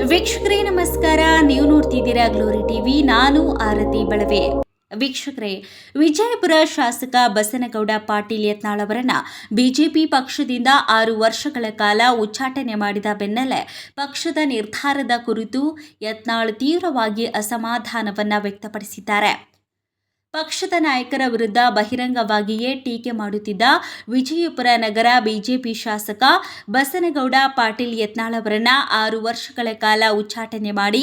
ವೀಕ್ಷಕರೇ ನಮಸ್ಕಾರ. ನೀವು ನೋಡ್ತಿದ್ದೀರಾ ಗ್ಲೋರಿ ಟಿವಿ. ನಾನು ಆರತಿ ಬಳವೆ. ವೀಕ್ಷಕರೇ, ವಿಜಯಪುರ ಶಾಸಕ ಬಸನಗೌಡ ಪಾಟೀಲ್ ಯತ್ನಾಳ್ ಅವರನ್ನ ಬಿಜೆಪಿ ಪಕ್ಷದಿಂದ 6 ವರ್ಷಗಳ ಕಾಲ ಉಚ್ಚಾಟನೆ ಮಾಡಿದ ಬೆನ್ನಲ್ಲೇ ಪಕ್ಷದ ನಿರ್ಧಾರದ ಕುರಿತು ಯತ್ನಾಳ್ ತೀವ್ರವಾಗಿ ಅಸಮಾಧಾನವನ್ನ ವ್ಯಕ್ತಪಡಿಸಿದ್ದಾರೆ. ಪಕ್ಷದ ನಾಯಕರ ವಿರುದ್ಧ ಬಹಿರಂಗವಾಗಿಯೇ ಟೀಕೆ ಮಾಡುತ್ತಿದ್ದ ವಿಜಯಪುರ ನಗರ ಬಿಜೆಪಿ ಶಾಸಕ ಬಸನಗೌಡ ಪಾಟೀಲ್ ಯತ್ನಾಳ್ ಅವರನ್ನ 6 ವರ್ಷಗಳ ಕಾಲ ಉಚ್ಚಾಟನೆ ಮಾಡಿ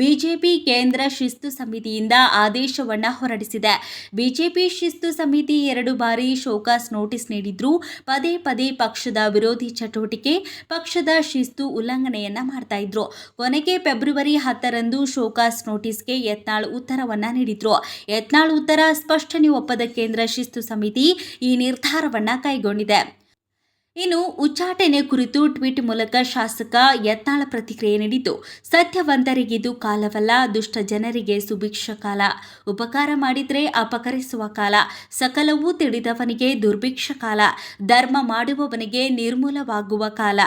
ಬಿಜೆಪಿ ಕೇಂದ್ರ ಶಿಸ್ತು ಸಮಿತಿಯಿಂದ ಆದೇಶವನ್ನ ಹೊರಡಿಸಿದೆ. ಬಿಜೆಪಿ ಶಿಸ್ತು ಸಮಿತಿ 2 ಬಾರಿ ಶೋಕಾಸ್ ನೋಟಿಸ್ ನೀಡಿದ್ರೂ ಪದೇ ಪದೇ ಪಕ್ಷದ ವಿರೋಧಿ ಚಟುವಟಿಕೆ, ಪಕ್ಷದ ಶಿಸ್ತು ಉಲ್ಲಂಘನೆಯನ್ನ ಮಾಡ್ತಾ ಇದ್ರು. ಕೊನೆಗೆ ಫೆಬ್ರವರಿ 10ರಂದು ಶೋಕಾಸ್ ನೋಟಿಸ್ಗೆ ಯತ್ನಾಳ್ ಉತ್ತರವನ್ನ ನೀಡಿದ್ರು. ಯತ್ನಾಳ್ ಸ್ಪಷ್ಟನೆ ಒಪ್ಪದ ಕೇಂದ್ರ ಶಿಸ್ತು ಸಮಿತಿ ಈ ನಿರ್ಧಾರವನ್ನ ಕೈಗೊಂಡಿದೆ. ಇನ್ನು ಉಚ್ಚಾಟನೆ ಕುರಿತು ಟ್ವೀಟ್ ಮೂಲಕ ಶಾಸಕ ಯತ್ನಾಳ್ ಪ್ರತಿಕ್ರಿಯೆ ನೀಡಿದ್ದು, ಸತ್ಯವಂತರಿಗಿದು ಕಾಲವಲ್ಲ, ದುಷ್ಟ ಜನರಿಗೆ ಸುಭಿಕ್ಷ ಕಾಲ, ಉಪಕಾರ ಮಾಡಿದ್ರೆ ಅಪಕರಿಸುವ ಕಾಲ, ಸಕಲವೂ ತಿಳಿದವನಿಗೆ ದುರ್ಭಿಕ್ಷ ಕಾಲ, ಧರ್ಮ ಮಾಡುವವನಿಗೆ ನಿರ್ಮೂಲವಾಗುವ ಕಾಲ,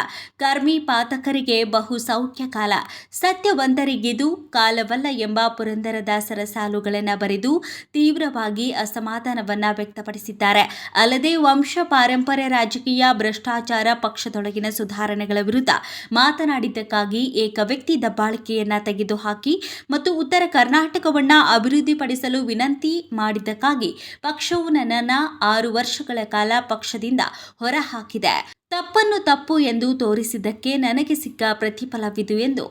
ಕರ್ಮಿ ಪಾತಕರಿಗೆ ಬಹು ಸೌಖ್ಯ ಕಾಲ, ಸತ್ಯವಂತರಿಗಿದು ಕಾಲವಲ್ಲ ಎಂಬ ಪುರಂದರದಾಸರ ಸಾಲುಗಳನ್ನು ಬರೆದು ತೀವ್ರವಾಗಿ ಅಸಮಾಧಾನವನ್ನ ವ್ಯಕ್ತಪಡಿಸಿದ್ದಾರೆ. ಅಲ್ಲದೆ ವಂಶ ಪಾರಂಪರ್ಯ ರಾಜಕೀಯ ಭ್ರಷ್ಟಾಚಾರ, ಪಕ್ಷದೊಳಗಿನ ಸುಧಾರಣೆಗಳ ವಿರುದ್ಧ ಮಾತನಾಡಿದ್ದಕ್ಕಾಗಿ ಏಕ ವ್ಯಕ್ತಿ ದಬ್ಬಾಳಿಕೆಯನ್ನ ತೆಗೆದುಹಾಕಿ ಮತ್ತು ಉತ್ತರ ಕರ್ನಾಟಕವನ್ನ ಅಭಿವೃದ್ಧಿಪಡಿಸಲು ವಿನಂತಿ ಮಾಡಿದ್ದಕ್ಕಾಗಿ ಪಕ್ಷವು ನನ್ನನ್ನು 6 ವರ್ಷಗಳ ಕಾಲ ಪಕ್ಷದಿಂದ ಹೊರಹಾಕಿದೆ. ತಪ್ಪನ್ನು ತಪ್ಪು ಎಂದು ತೋರಿಸಿದ್ದಕ್ಕೆ ನನಗೆ ಸಿಕ್ಕ ಪ್ರತಿಫಲವಿದು ಎಂದು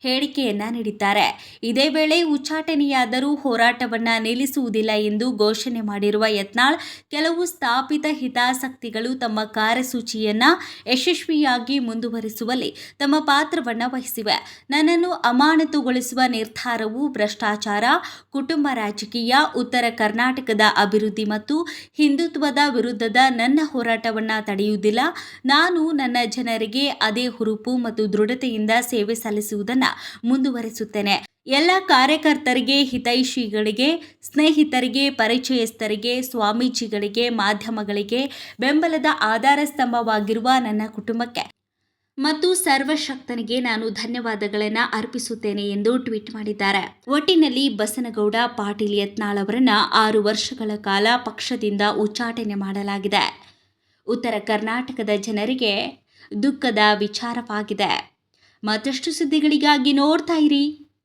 ಹೇಳಿಕೆಯನ್ನ ನೀಡಿದ್ದಾರೆ. ಇದೇ ವೇಳೆ ಉಚ್ಚಾಟನೆಯಾದರೂ ಹೋರಾಟವನ್ನ ನಿಲ್ಲಿಸುವುದಿಲ್ಲ ಎಂದು ಘೋಷಣೆ ಮಾಡಿರುವ ಯತ್ನಾಳ್, ಕೆಲವು ಸ್ಥಾಪಿತ ಹಿತಾಸಕ್ತಿಗಳು ತಮ್ಮ ಕಾರ್ಯಸೂಚಿಯನ್ನ ಯಶಸ್ವಿಯಾಗಿ ಮುಂದುವರಿಸುವಲ್ಲಿ ತಮ್ಮ ಪಾತ್ರವನ್ನ ವಹಿಸಿವೆ. ನನ್ನನ್ನು ಅಮಾನತುಗೊಳಿಸುವ ನಿರ್ಧಾರವು ಭ್ರಷ್ಟಾಚಾರ, ಕುಟುಂಬ ರಾಜಕೀಯ, ಉತ್ತರ ಕರ್ನಾಟಕದ ಅಭಿವೃದ್ಧಿ ಮತ್ತು ಹಿಂದುತ್ವದ ವಿರುದ್ಧದ ನನ್ನ ಹೋರಾಟವನ್ನ ತಡೆಯುವುದಿಲ್ಲ. ನಾನು ನನ್ನ ಜನರಿಗೆ ಅದೇ ಹುರುಪು ಮತ್ತು ದೃಢತೆಯಿಂದ ಸೇವೆ ಸಲ್ಲಿಸುವುದನ್ನು ಮುಂದುವರಿಸುತ್ತೇನೆ. ಎಲ್ಲ ಕಾರ್ಯಕರ್ತರಿಗೆ, ಹಿತೈಷಿಗಳಿಗೆ, ಸ್ನೇಹಿತರಿಗೆ, ಪರಿಚಯಸ್ಥರಿಗೆ, ಸ್ವಾಮೀಜಿಗಳಿಗೆ, ಮಾಧ್ಯಮಗಳಿಗೆ ಬೆಂಬಲದ ಆಧಾರ ಸ್ತಂಭವಾಗಿರುವ ನನ್ನ ಕುಟುಂಬಕ್ಕೆ ಮತ್ತು ಸರ್ವಶಕ್ತನಿಗೆ ನಾನು ಧನ್ಯವಾದಗಳನ್ನು ಅರ್ಪಿಸುತ್ತೇನೆ ಎಂದು ಟ್ವೀಟ್ ಮಾಡಿದ್ದಾರೆ. ಒಟ್ಟಿನಲ್ಲಿ ಬಸನಗೌಡ ಪಾಟೀಲ್ ಯತ್ನಾಳ್ ಅವರನ್ನ 6 ವರ್ಷಗಳ ಕಾಲ ಪಕ್ಷದಿಂದ ಉಚ್ಚಾಟನೆ ಮಾಡಲಾಗಿದೆ. ಉತ್ತರ ಕರ್ನಾಟಕದ ಜನರಿಗೆ ದುಃಖದ ವಿಚಾರವಾಗಿದೆ. ಮತ್ತಷ್ಟು ಸುದ್ದಿಗಳಿಗಾಗಿ ನೋಡ್ತಾ ಇರಿ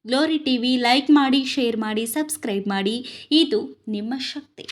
ಗ್ಲೋರಿ ಟಿವಿ. ಲೈಕ್ ಮಾಡಿ, ಶೇರ್ ಮಾಡಿ, ಸಬ್ಸ್ಕ್ರೈಬ್ ಮಾಡಿ. ಇದು ನಿಮ್ಮ ಶಕ್ತಿ.